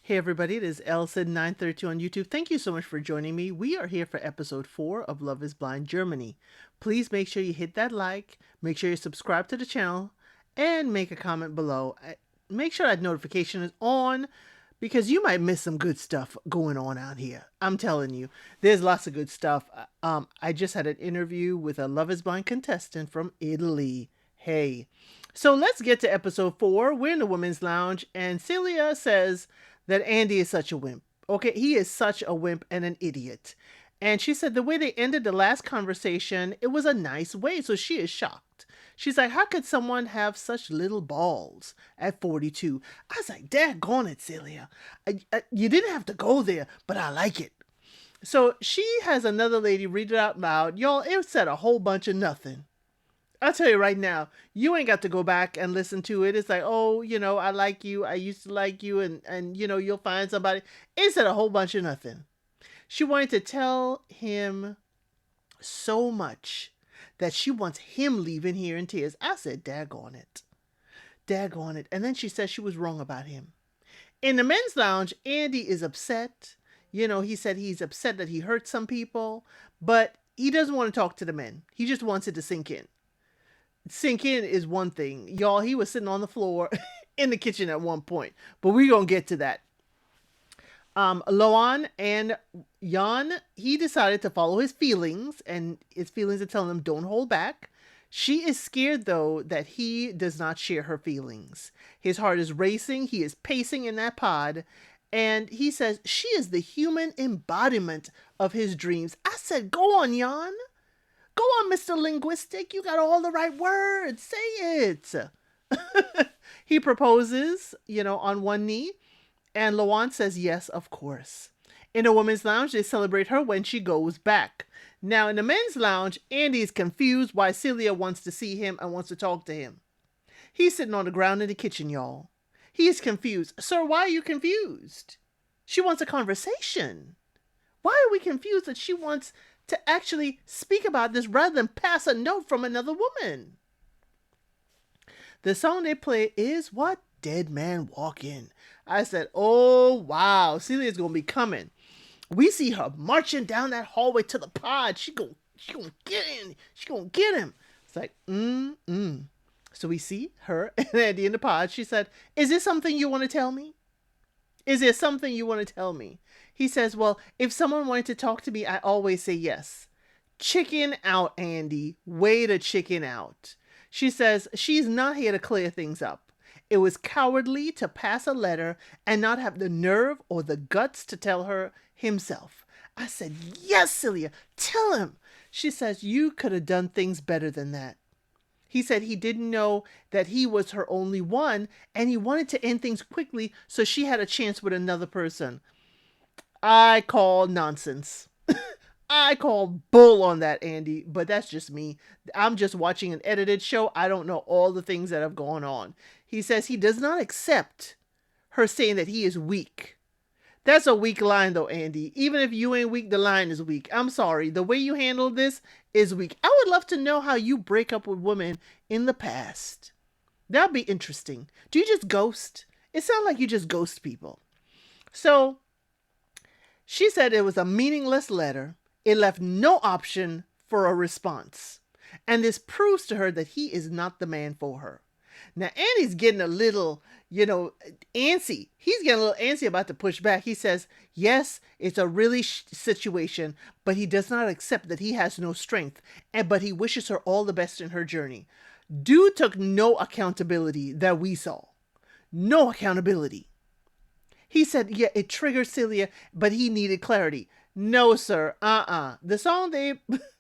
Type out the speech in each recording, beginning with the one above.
Hey everybody, it is Elsa932 on YouTube. Thank you so much for joining me. We are here for episode 4 of Love is Blind Germany. Please make sure you hit that like, make sure you subscribe to the channel, and make a comment below. Make sure that notification is on because you might miss some good stuff going on out here. I'm telling you, there's lots of good stuff. I just had an interview with a Love is Blind contestant from Italy. Hey. So let's get to episode 4. We're in the women's lounge, and Celia says that Andy is such a wimp. Okay, he is such a wimp and an idiot. And she said the way they ended the last conversation, it was a nice way, so she is shocked. She's like, how could someone have such little balls at 42? I was like, daggone it, Celia. You didn't have to go there, but I like it. So she has another lady read it out loud. Y'all, it said a whole bunch of nothing. I'll tell you right now, you ain't got to go back and listen to it. It's like, oh, I like you. I used to like you. And you'll find somebody. It said a whole bunch of nothing. She wanted to tell him so much that she wants him leaving here in tears. I said, daggone it. Daggone it. And then she said she was wrong about him. In the men's lounge, Andy is upset. He said he's upset that he hurt some people, but he doesn't want to talk to the men. He just wants it to sink in. Sink in is one thing. Y'all, he was sitting on the floor in the kitchen at one point, but we're going to get to that. Loan and Jan, he decided to follow his feelings, and his feelings are telling him don't hold back. She is scared, though, that he does not share her feelings. His heart is racing. He is pacing in that pod, and he says she is the human embodiment of his dreams. I said, go on, Jan. Go on, Mr. Linguistic. You got all the right words. Say it. He proposes, on one knee. And Lawan says, yes, of course. In the women's lounge, they celebrate her when she goes back. Now, in the men's lounge, Andy is confused why Celia wants to see him and wants to talk to him. He's sitting on the ground in the kitchen, y'all. He is confused. Sir, why are you confused? She wants a conversation. Why are we confused that she wants to actually speak about this rather than pass a note from another woman? The song they play is what? Dead Man Walking. I said, oh, wow. Celia's going to be coming. We see her marching down that hallway to the pod. She gonna get in. She going to get him. It's like, So we see her and Andy in the pod. She said, is this something you want to tell me? Is there something you want to tell me? He says, well, if someone wanted to talk to me, I always say yes. Chicken out, Andy. Way to chicken out. She says she's not here to clear things up. It was cowardly to pass a letter and not have the nerve or the guts to tell her himself. I said, yes, Celia, tell him. She says, you could have done things better than that. He said he didn't know that he was her only one, and he wanted to end things quickly so she had a chance with another person. I call nonsense. I call bull on that, Andy, but that's just me. I'm just watching an edited show. I don't know all the things that have gone on. He says he does not accept her saying that he is weak. That's a weak line, though, Andy. Even if you ain't weak, the line is weak. I'm sorry. The way you handled this is weak. I would love to know how you break up with women in the past. That'd be interesting. Do you just ghost? It sounds like you just ghost people. So she said it was a meaningless letter. It left no option for a response. And this proves to her that he is not the man for her. Now, Andy's getting a little, antsy. He's getting a little antsy about to push back. He says, yes, it's a really situation, but he does not accept that he has no strength, but he wishes her all the best in her journey. Dude took no accountability that we saw. No accountability. He said, yeah, it triggered Celia, but he needed clarity. No, sir. The song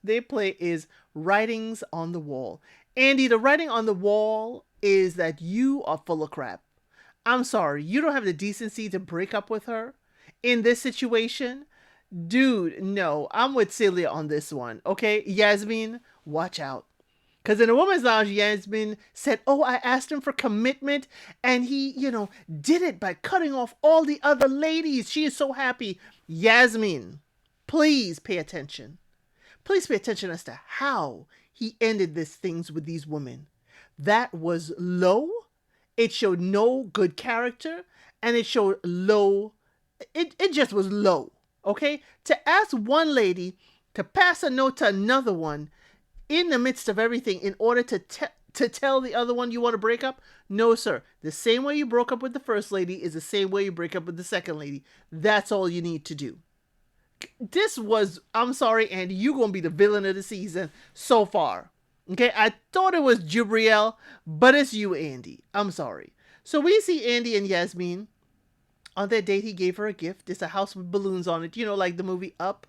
they play is Writings on the Wall. Andy, the writing on the wall is that you are full of crap. I'm sorry. You don't have the decency to break up with her in this situation. Dude, no. I'm with Celia on this one. Okay? Yasmin, watch out. Because in the women's lounge, Yasmin said, oh, I asked him for commitment, and he, did it by cutting off all the other ladies. She is so happy. Yasmin, please pay attention. Please pay attention as to how he ended these things with these women. That was low It showed no good character, and it showed low. It just was low. Okay, to ask one lady to pass a note to another one in the midst of everything in order to tell the other one you want to break up? No, sir. The same way you broke up with the first lady is the same way you break up with the second lady. That's all you need to do. This was, I'm sorry, Andy, you're going to be the villain of the season so far. Okay, I thought it was Jubriel, but it's you, Andy. I'm sorry. So we see Andy and Yasmin. On their date, he gave her a gift. It's a house with balloons on it, like the movie Up.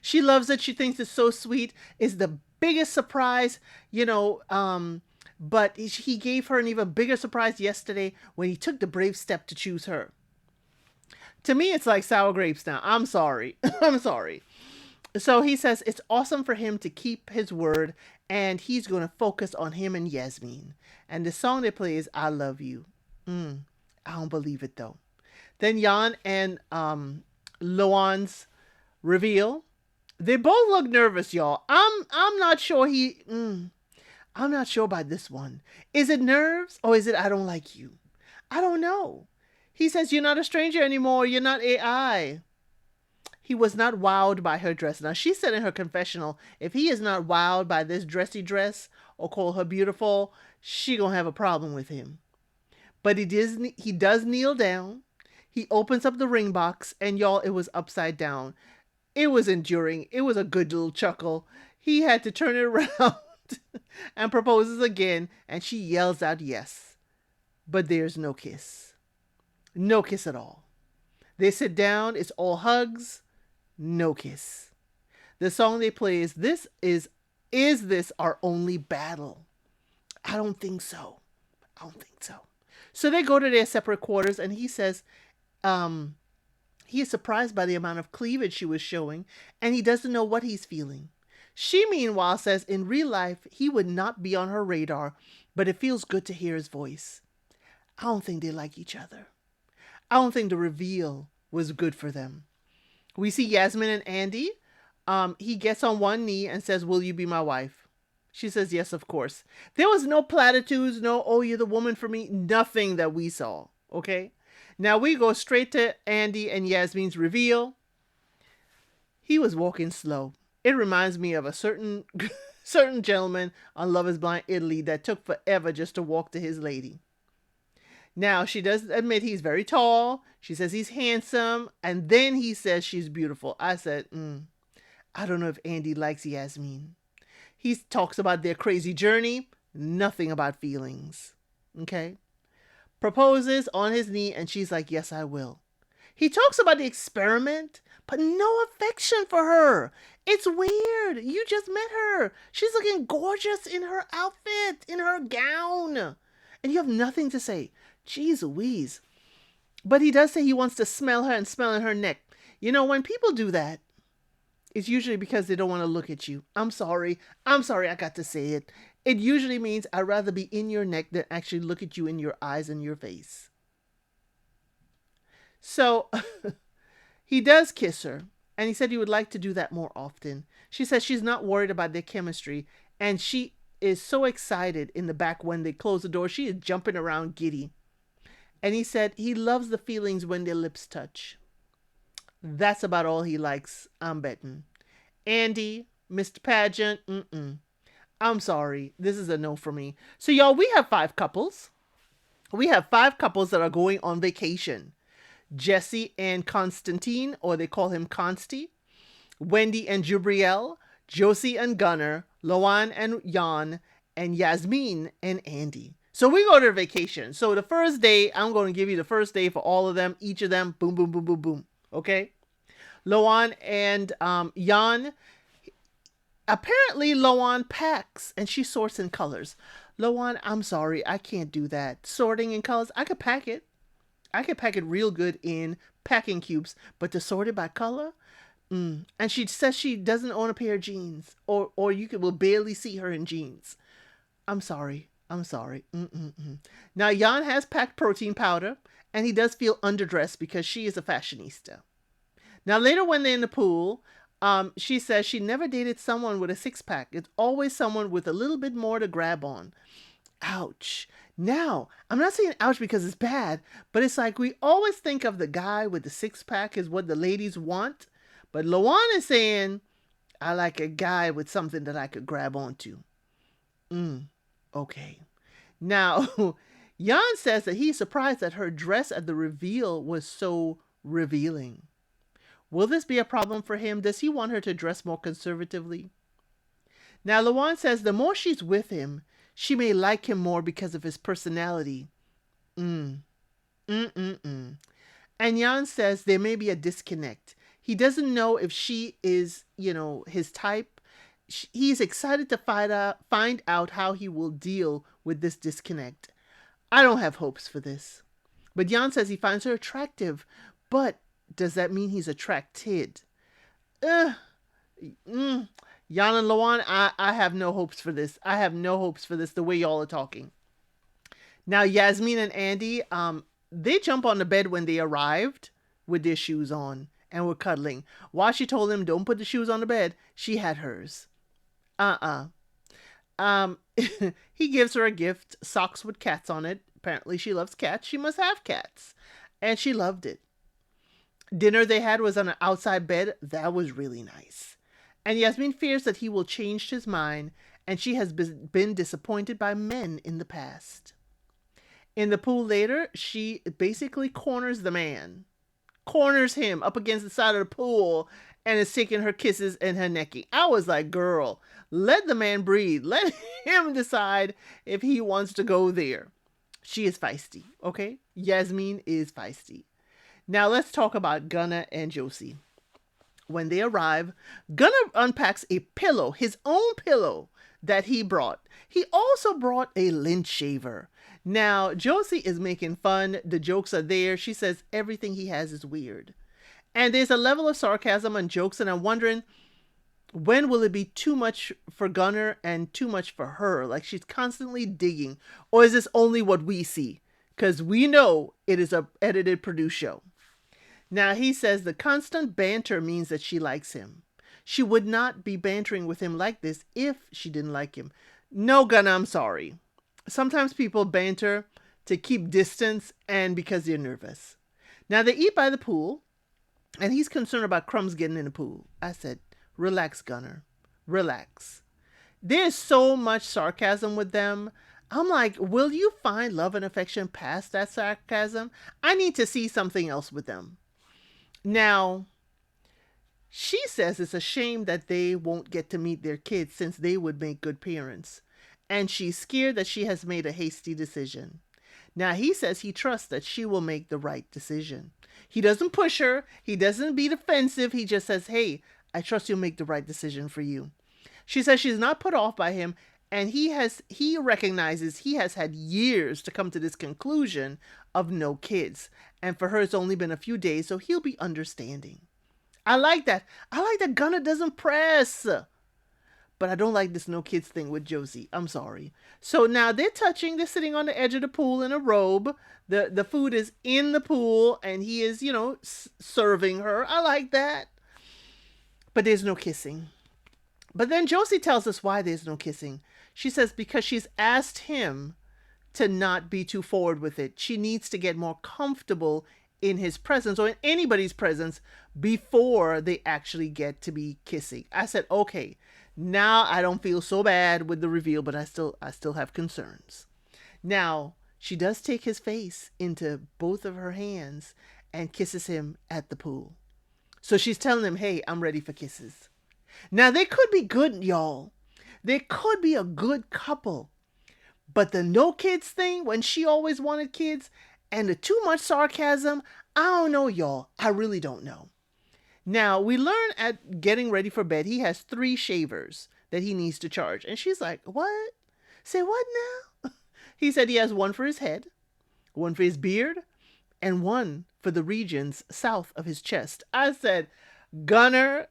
She loves it. She thinks it's so sweet. It's the biggest surprise, but he gave her an even bigger surprise yesterday when he took the brave step to choose her. To me, it's like sour grapes now. I'm sorry. I'm sorry. So he says it's awesome for him to keep his word, and he's going to focus on him and Yasmin. And the song they play is I Love You. I don't believe it, though. Then Jan and Loan's reveal. They both look nervous, y'all. I'm not sure I'm not sure about this one. Is it nerves or is it I don't like you? I don't know. He says you're not a stranger anymore. You're not AI. He was not wowed by her dress. Now, she said in her confessional, if he is not wowed by this dressy dress or call her beautiful, she gonna have a problem with him. But he does kneel down. He opens up the ring box, and y'all, it was upside down. It was enduring. It was a good little chuckle. He had to turn it around and proposes again, and she yells out yes. But there's no kiss. No kiss at all. They sit down. It's all hugs. No kiss. The song they play is Is This Our Only Battle? I don't think so. I don't think so. So they go to their separate quarters, and he says he is surprised by the amount of cleavage she was showing, and he doesn't know what he's feeling. She, meanwhile, says in real life, he would not be on her radar, but it feels good to hear his voice. I don't think they like each other. I don't think the reveal was good for them. We see Yasmin and Andy. He gets on one knee and says, will you be my wife? She says, yes, of course. There was no platitudes, no, oh, you're the woman for me. Nothing that we saw. Okay. Now we go straight to Andy and Yasmin's reveal. He was walking slow. It reminds me of a certain gentleman on Love is Blind Italy that took forever just to walk to his lady. Now, she does admit he's very tall. She says he's handsome. And then he says she's beautiful. I said, I don't know if Andy likes Yasmin. He talks about their crazy journey. Nothing about feelings. Okay? Proposes on his knee, and she's like, yes, I will. He talks about the experiment, but no affection for her. It's weird. You just met her. She's looking gorgeous in her outfit, in her gown. And you have nothing to say. Jeez Louise. But he does say he wants to smell her and smell in her neck. When people do that, it's usually because they don't want to look at you. I'm sorry I got to say it. It usually means I'd rather be in your neck than actually look at you in your eyes and your face. So he does kiss her, and he said he would like to do that more often. She says she's not worried about their chemistry, and she is so excited in the back when they close the door. She is jumping around giddy. And he said he loves the feelings when their lips touch. That's about all he likes, I'm betting. Andy, Mr. Pageant, I'm sorry. This is a no for me. So, y'all, we have 5 couples. We have 5 couples that are going on vacation. Jesse and Constantine, or they call him Consti. Wendy and Jubriel. Josie and Gunnar. Loan and Jan. And Yasmin and Andy. So we go to vacation. So the first day, I'm going to give you the first day for all of them. Each of them, boom, boom, boom, boom, boom. Okay? Loan and Jan. Apparently, Loan packs, and she sorts in colors. Loan, I'm sorry, I can't do that. Sorting in colors, I could pack it. I could pack it real good in packing cubes, but to sort it by color? And she says she doesn't own a pair of jeans, or will barely see her in jeans. I'm sorry. Now, Jan has packed protein powder, and he does feel underdressed because she is a fashionista. Now, later when they're in the pool, she says she never dated someone with a 6-pack. It's always someone with a little bit more to grab on. Ouch. Now, I'm not saying ouch because it's bad, but it's like we always think of the guy with the six pack is what the ladies want. But Lawan is saying, I like a guy with something that I could grab onto. Okay. Now, Jan says that he's surprised that her dress at the reveal was so revealing. Will this be a problem for him? Does he want her to dress more conservatively? Now, Lawan says the more she's with him, she may like him more because of his personality. Mm. Mm-mm-mm. And Jan says there may be a disconnect. He doesn't know if she is, his type. He's excited to find out how he will deal with this disconnect. I don't have hopes for this. But Jan says he finds her attractive. But does that mean he's attracted? Jan and Lawan, I have no hopes for this. I have no hopes for this the way y'all are talking. Now, Yasmin and Andy, they jump on the bed when they arrived with their shoes on and were cuddling. While she told him, don't put the shoes on the bed, she had hers. He gives her a gift, socks with cats on it. Apparently she loves cats. She must have cats. And she loved it. Dinner they had was on an outside bed. That was really nice. And Yasmin fears that he will change his mind, and she has been disappointed by men in the past. In the pool later, she basically corners the man. Corners him up against the side of the pool and is taking her kisses and her necking. I was like, girl, let the man breathe. Let him decide if he wants to go there. She is feisty, okay? Yasmin is feisty. Now let's talk about Gunnar and Josie. When they arrive, Gunnar unpacks a pillow, his own pillow that he brought. He also brought a lint shaver. Now, Josie is making fun. The jokes are there. She says everything he has is weird. And there's a level of sarcasm and jokes, and I'm wondering, when will it be too much for Gunnar and too much for her? Like she's constantly digging. Or is this only what we see? Because we know it is a edited, produced show. Now, he says the constant banter means that she likes him. She would not be bantering with him like this if she didn't like him. No, Gunnar, I'm sorry. Sometimes people banter to keep distance and because they're nervous. Now, they eat by the pool, and he's concerned about crumbs getting in the pool. I said, relax, Gunnar. Relax. There's so much sarcasm with them. I'm like, will you find love and affection past that sarcasm? I need to see something else with them. Now, she says it's a shame that they won't get to meet their kids since they would make good parents. And she's scared that she has made a hasty decision. Now, he says he trusts that she will make the right decision. He doesn't push her. He doesn't be defensive. He just says, hey, I trust you'll make the right decision for you. She says she's not put off by him. And he recognizes he has had years to come to this conclusion of no kids. And for her, it's only been a few days, so he'll be understanding. I like that. I like that Gunnar doesn't press. But I don't like this no kids thing with Josie. I'm sorry. So now they're touching. They're sitting on the edge of the pool in a robe. The food is in the pool, and he is, serving her. I like that. But there's no kissing. But then Josie tells us why there's no kissing. She says because she's asked him to not be too forward with it. She needs to get more comfortable in his presence or in anybody's presence before they actually get to be kissing. I said, okay, now I don't feel so bad with the reveal, but I still have concerns. Now, she does take his face into both of her hands and kisses him at the pool. So she's telling him, hey, I'm ready for kisses. Now, they could be good, y'all. They could be a good couple. But the no kids thing, when she always wanted kids, and the too much sarcasm, I don't know, y'all. I really don't know. Now, we learn at getting ready for bed, he has 3 shavers that he needs to charge. And she's like, what? Say what now? He said he has one for his head, one for his beard, and one for the regions south of his chest. I said, Gunnar,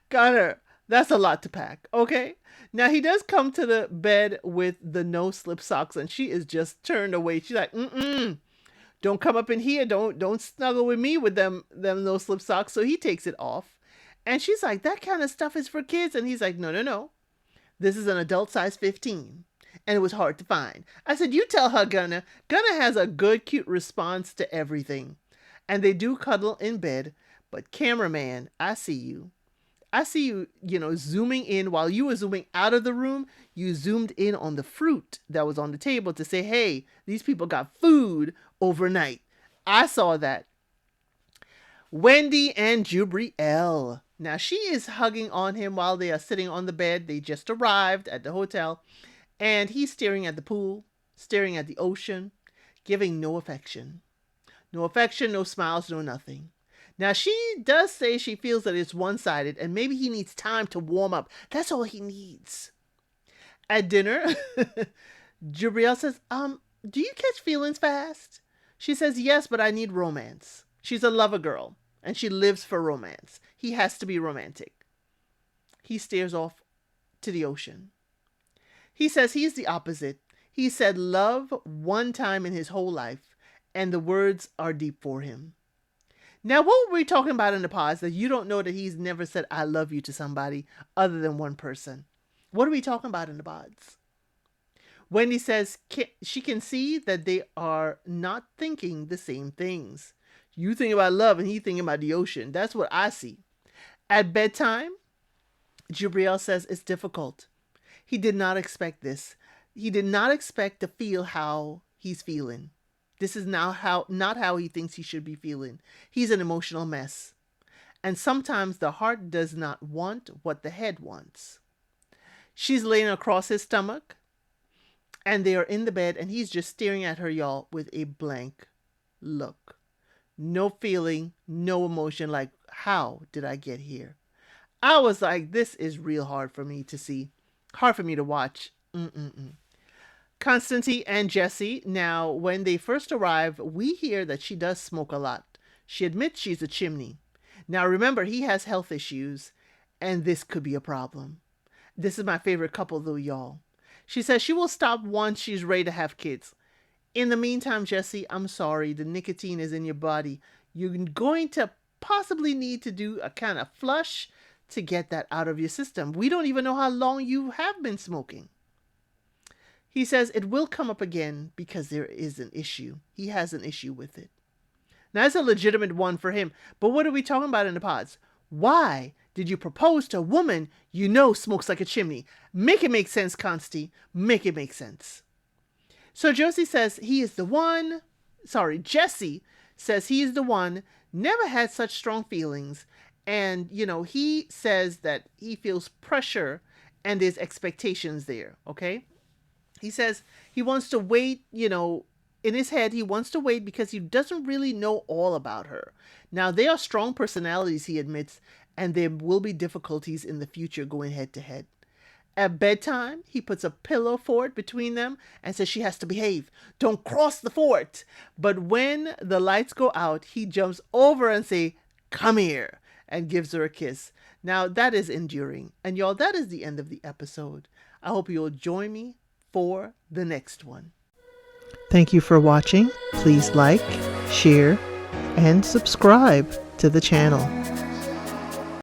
Gunnar, that's a lot to pack, okay? Now, he does come to the bed with the no-slip socks, and she is just turned away. She's like, don't come up in here. Don't snuggle with me with them no-slip socks. So he takes it off. And she's like, that kind of stuff is for kids. And he's like, no. This is an adult size 15. and it was hard to find. I said, you tell her, Gunna. Gunna has a good, cute response to everything. And they do cuddle in bed. But cameraman, I see you. I see you, zooming in. While you were zooming out of the room, you zoomed in on the fruit that was on the table to say, hey, these people got food overnight. I saw that. Wendy and Jubriel. Now she is hugging on him while they are sitting on the bed. They just arrived at the hotel. And he's staring at the pool, staring at the ocean, giving no affection. No affection, no smiles, no nothing. Now, she does say she feels that it's one-sided and maybe he needs time to warm up. That's all he needs. At dinner, Jubriel says, do you catch feelings fast? She says, yes, but I need romance. She's a lover girl and she lives for romance. He has to be romantic. He stares off to the ocean. He says he's the opposite. He said love one time in his whole life and the words are deep for him. Now, what were we talking about in the pods that you don't know that he's never said I love you to somebody other than one person? What are we talking about in the pods? Wendy says she can see that they are not thinking the same things. You think about love and he thinking about the ocean. That's what I see. At bedtime, Jubriel says it's difficult. He did not expect this. He did not expect to feel how he's feeling. This is not how he thinks he should be feeling. He's an emotional mess. And sometimes the heart does not want what the head wants. She's laying across his stomach. And they are in the bed. And he's just staring at her, y'all, with a blank look. No feeling, no emotion. Like, how did I get here? I was like, this is real hard for me to see. Hard for me to watch. Constantine and Jesse. Now, when they first arrive, we hear that she does smoke a lot. She admits she's a chimney. Now, remember, he has health issues, and this could be a problem. This is my favorite couple, though, y'all. She says she will stop once she's ready to have kids. In the meantime, Jesse, I'm sorry, the nicotine is in your body. You're going to possibly need to do a kind of flush to get that out of your system. We don't even know how long you have been smoking. He says it will come up again because there is an issue. He has an issue with it. Now, that's a legitimate one for him. But what are we talking about in the pods? Why did you propose to a woman you know smokes like a chimney? Make it make sense, Consti. Make it make sense. So Josie says he is the one. Jesse says he is the one. Never had such strong feelings. And, he says that he feels pressure and there's expectations there. Okay. He says he wants to wait, in his head, he wants to wait because he doesn't really know all about her. Now, they are strong personalities, he admits, and there will be difficulties in the future going head to head. At bedtime, he puts a pillow fort between them and says she has to behave. Don't cross the fort. But when the lights go out, he jumps over and say, come here, and gives her a kiss. Now, that is enduring. And y'all, that is the end of the episode. I hope you'll join me for the next one. Thank you for watching. Please like, share, and subscribe to the channel.